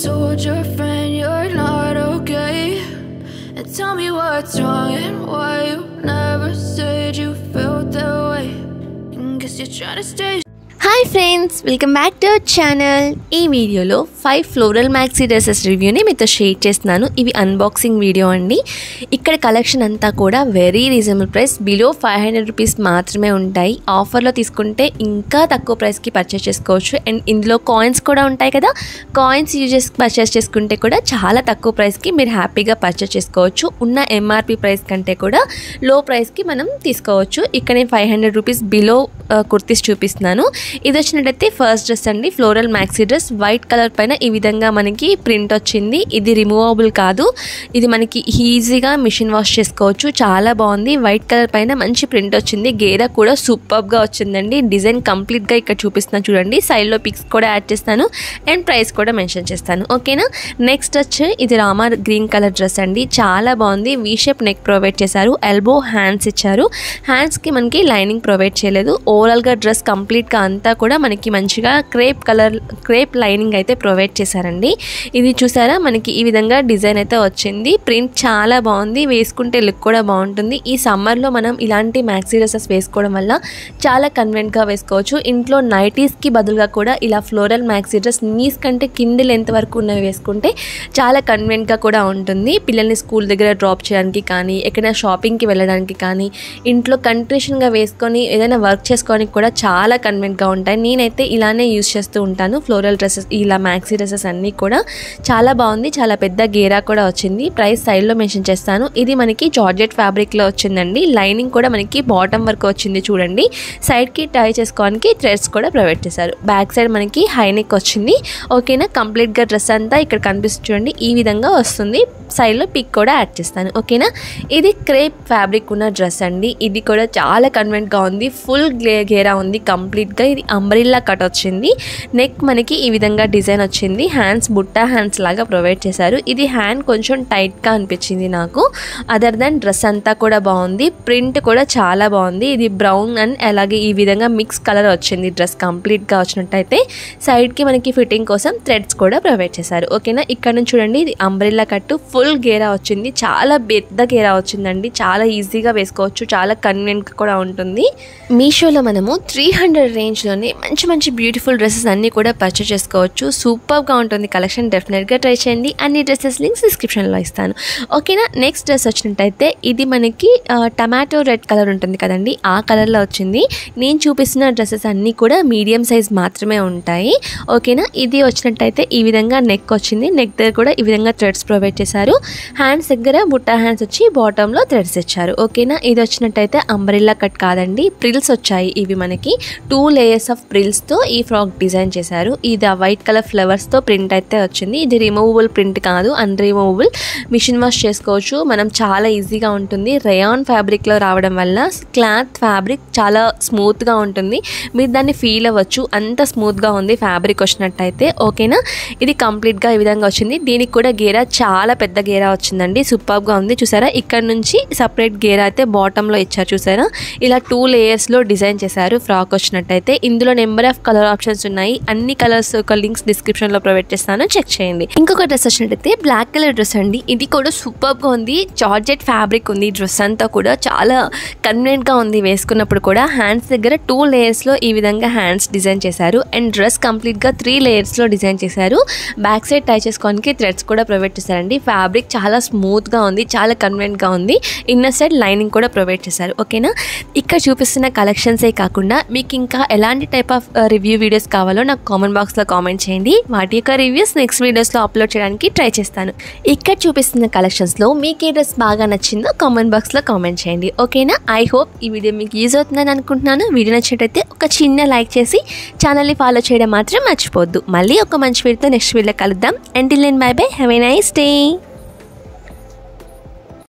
told your friend you're not okay, and tell me what's wrong and why you never said you felt that way. Guess you're trying to stay. Hi friends, welcome back to our channel. ఈ వీడియోలో 5 floral maxi dresses రివ్యూని మీతో share చేస్తున్నాను. ఇవి unboxing video అండి. ఇక్కడ collection అంతా కూడా very reasonable price, below 500 rupees మాత్రమే ఉంటాయి. ఆఫర్లో తీసుకుంటే ఇంకా తక్కువ ప్రైస్కి పర్చేస్ చేసుకోవచ్చు. అండ్ ఇందులో కాయిన్స్ కూడా ఉంటాయి కదా, కాయిన్స్ యూజ్ చేసి పర్చేస్ చేసుకుంటే కూడా చాలా తక్కువ ప్రైస్కి మీరు హ్యాపీగా పర్చేస్ చేసుకోవచ్చు. ఉన్న ఎంఆర్పి ప్రైస్ కంటే కూడా లో ప్రైస్కి మనం తీసుకోవచ్చు. ఇక్కడ నేను 500 రూపీస్ బిలో కుర్తీస్ చూపిస్తున్నాను. ఇది వచ్చినట్టయితే ఫస్ట్ డ్రెస్ అండి, floral maxi dress. White colour పైన ఈ విధంగా మనకి ప్రింట్ వచ్చింది. ఇది రిమూవబుల్ కాదు, ఇది మనకి ఈజీగా మిషన్ వాష్ చేసుకోవచ్చు. చాలా బాగుంది. వైట్ కలర్ పైన మంచి ప్రింట్ వచ్చింది. గేరా కూడా సూపర్గా వచ్చిందండి. డిజైన్ కంప్లీట్గా ఇక్కడ చూపిస్తున్నాను చూడండి. సైడ్లో పిక్స్ కూడా యాడ్ చేస్తాను అండ్ ప్రైస్ కూడా మెన్షన్ చేస్తాను, ఓకేనా. నెక్స్ట్ వచ్చి ఇది రామా గ్రీన్ కలర్ డ్రెస్ అండి. చాలా బాగుంది. వీ షేప్ నెక్ ప్రొవైడ్ చేశారు, ఎల్బో హ్యాండ్స్ ఇచ్చారు. హ్యాండ్స్కి మనకి లైనింగ్ ప్రొవైడ్ చేయలేదు. ఓవరాల్గా డ్రెస్ కంప్లీట్గా అంతా కూడా మనకి మంచిగా క్రేప్ లైనింగ్ అయితే ప్రొవైడ్ చేశారండి. ఇది చూసారా, మనకి ఈ విధంగా డిజైన్ అయితే వచ్చింది. ప్రింట్ చాలా బాగుంది, వేసుకుంటే లుక్ కూడా బాగుంటుంది. ఈ సమ్మర్లో మనం ఇలాంటి మ్యాక్సీ డ్రెస్సెస్ వేసుకోవడం వల్ల చాలా కన్వెంట్గా వేసుకోవచ్చు. ఇంట్లో నైటీస్కి బదులుగా కూడా ఇలా ఫ్లోరల్ మ్యాక్సీ డ్రెస్ నీస్ కంటే కింది లెంత్ వరకు ఉన్నవి వేసుకుంటే చాలా కన్వెంట్గా కూడా ఉంటుంది. పిల్లల్ని స్కూల్ దగ్గర డ్రాప్ చేయడానికి కానీ, ఎక్కడైనా షాపింగ్కి వెళ్ళడానికి కానీ, ఇంట్లో కంట్రిషన్గా వేసుకొని ఏదైనా వర్క్ చేసుకోవడానికి కూడా చాలా కన్వెంట్గా ఉంటాయి. నేనైతే ఇలానే యూజ్ చేస్తూ ఉంటాను. ఫ్లోరల్ డ్రెస్సెస్, ఇలా మ్యాక్సీ డ్రెస్సెస్ అన్నీ కూడా చాలా బాగుంది. చాలా పెద్ద గేరా కూడా వచ్చింది. ప్రైస్ సైడ్లో మెన్షన్ చేస్తాను. ఇది మనకి జార్జెట్ ఫ్యాబ్రిక్లో వచ్చిందండి. లైనింగ్ కూడా మనకి బాటమ్ వరకు వచ్చింది చూడండి. సైడ్కి టై చేసుకోవడానికి థ్రెడ్స్ కూడా ప్రొవైడ్ చేశారు. బ్యాక్ సైడ్ మనకి హై నెక్ వచ్చింది, ఓకేనా. కంప్లీట్గా డ్రెస్ అంతా ఇక్కడ కనిపిస్తుంది చూడండి, ఈ విధంగా వస్తుంది. సైడ్లో పిక్ కూడా యాడ్ చేస్తాను, ఓకేనా. ఇది క్రేప్ ఫ్యాబ్రిక్ ఉన్న డ్రెస్ అండి. ఇది కూడా చాలా కన్వెంట్గా ఉంది. ఫుల్ గేరా ఉంది కంప్లీట్గా. ఇది అంబ్రిల్లా కట్ వచ్చింది. నెక్ మనకి ఈ విధంగా డిజైన్ వచ్చింది. హ్యాండ్స్ బుట్టా హ్యాండ్స్ లాగా ప్రొవైడ్ చేశారు. ఇది హ్యాండ్ కొంచెం టైట్గా అనిపించింది నాకు. అదర్ దాన్ డ్రెస్ అంతా కూడా బాగుంది. ప్రింట్ కూడా చాలా బాగుంది. ఇది బ్రౌన్ అండ్ అలాగే ఈ విధంగా మిక్స్ కలర్ వచ్చింది. డ్రెస్ కంప్లీట్గా వచ్చినట్టయితే సైడ్కి మనకి ఫిట్టింగ్ కోసం థ్రెడ్స్ కూడా ప్రొవైడ్ చేశారు, ఓకేనా. ఇక్కడ నుంచి చూడండి, ఇది అంబ్రిల్లా కట్ ఫుల్ గేరా వచ్చింది. చాలా పెద్ద గేరా వచ్చిందండి. చాలా ఈజీగా వేసుకోవచ్చు, చాలా కన్వీనియంట్గా కూడా ఉంటుంది. మీషోలో మనము 300 రేంజ్లోనే మంచి బ్యూటిఫుల్ డ్రెస్సెస్ అన్నీ కూడా పర్చేస్ చేసుకోవచ్చు. సూపర్గా ఉంటుంది కలెక్షన్. డెఫినెట్గా ట్రై చేయండి. అన్ని డ్రెస్సెస్ లింక్స్ డిస్క్రిప్షన్లో ఇస్తాను, ఓకేనా. నెక్స్ట్ డ్రెస్ వచ్చినట్టయితే ఇది మనకి టమాటో రెడ్ కలర్ ఉంటుంది కదండి, ఆ కలర్లో వచ్చింది. నేను చూపిస్తున్న డ్రెస్సెస్ అన్నీ కూడా మీడియం సైజ్ మాత్రమే ఉంటాయి, ఓకేనా. ఇది వచ్చినట్టయితే ఈ విధంగా నెక్ వచ్చింది. నెక్ దగ్గర కూడా ఈ విధంగా థ్రెడ్స్ ప్రొవైడ్ చేశారు. హ్యాండ్స్ దగ్గర బుట్టా హ్యాండ్స్ వచ్చి బాటంలో థ్రెడ్స్ ఇచ్చారు, ఓకేనా. ఇది వచ్చినట్టయితే అంబ్రెల్లా కట్ కాదండి, ప్రిల్స్ వచ్చాయి. ఇవి మనకి 2 లేయర్స్ ఆఫ్ ప్రిల్స్తో ఈ ఫ్రాక్ డిజైన్ చేశారు. ఇది వైట్ కలర్ ఫ్లవర్స్తో ప్రింట్ అయితే వచ్చింది. ఇది రిమూవబుల్ ప్రింట్ కాదు, అన్రిమూవబుల్. మిషన్ వాష్ చేసుకోవచ్చు మనం, చాలా ఈజీగా ఉంటుంది. రేయాన్ ఫ్యాబ్రిక్లో రావడం వల్ల క్లాత్ ఫ్యాబ్రిక్ చాలా స్మూత్గా ఉంటుంది. మీరు దాన్ని ఫీల్ అవ్వచ్చు, అంత స్మూత్గా ఉంది ఫ్యాబ్రిక్ వచ్చినట్టయితే, ఓకేనా. ఇది కంప్లీట్గా ఈ విధంగా వచ్చింది. దీనికి కూడా గేరా చాలా పెద్ద గేరా వచ్చిందండి. సూపర్గా ఉంది. చూసారా, ఇక్కడ నుంచి సపరేట్ గేరా అయితే బాటంలో ఇచ్చారు చూసారా. ఇలా 2 లేయర్స్లో డిజైన్ చేశారు ఫ్రాక్ వచ్చినట్టయితే. ఇందులో నెంబర్ ఆఫ్ కలర్ ఆప్షన్స్ ఉన్నాయి. అన్ని కలర్స్ ఒక లింక్స్ డిస్క్రిప్షన్లో ప్రొవైడ్ చేస్తాను, చెక్ చేయండి. ఇంకొక డ్రెస్ వచ్చినట్టయితే బ్లాక్ కలర్ డ్రెస్ అండి. ఇది కూడా సూపర్గా ఉంది. జార్జెట్ ఫ్యాబ్రిక్ ఉంది. డ్రెస్ అంతా కూడా చాలా కన్వీనియంట్గా ఉంది వేసుకున్నప్పుడు కూడా. హ్యాండ్స్ దగ్గర 2 లేయర్స్లో ఈ విధంగా హ్యాండ్స్ డిజైన్ చేశారు. అండ్ డ్రెస్ కంప్లీట్గా 3 లేయర్స్లో డిజైన్ చేశారు. బ్యాక్ సైడ్ టై చేసుకోవడానికి థ్రెడ్స్ కూడా ప్రొవైడ్ చేశారండి. ఫ్యాబ్రిక్ చాలా స్మూత్గా ఉంది, చాలా కన్వీనియంట్గా ఉంది. ఇన్నర్ సైడ్ లైనింగ్ కూడా ప్రొవైడ్ చేశారు, ఓకేనా. ఇక్కడ చూపిస్తున్న కలెక్షన్సే కాకుండా మీకు ఇంకా ఎలాంటి టైప్ ఆఫ్ రివ్యూ వీడియోస్ కావాలో నాకు కామెంట్ బాక్స్లో కామెంట్ చేయండి. వాటి యొక్క రివ్యూస్ నెక్స్ట్ వీడియోస్లో అప్లోడ్ చేయడానికి ట్రై చేస్తాను. ఇక్కడ చూపిస్తున్న కలెక్షన్స్లో మీకు ఏ డ్రెస్ బాగా నచ్చిందో కామెంట్ బాక్స్లో కామెంట్ చేయండి, ఓకేనా. ఐ హోప్ ఈ వీడియో మీకు యూజ్ అవుతుందని అనుకుంటున్నాను. వీడియో నచ్చినట్టయితే ఒక చిన్న లైక్ చేసి ఛానల్ని ఫాలో చేయడం మాత్రం మర్చిపోవద్దు. మళ్ళీ ఒక మంచి వీడియోతో నెక్స్ట్ వీడియోలో కలుద్దాం. Until then bye bye, have a nice day.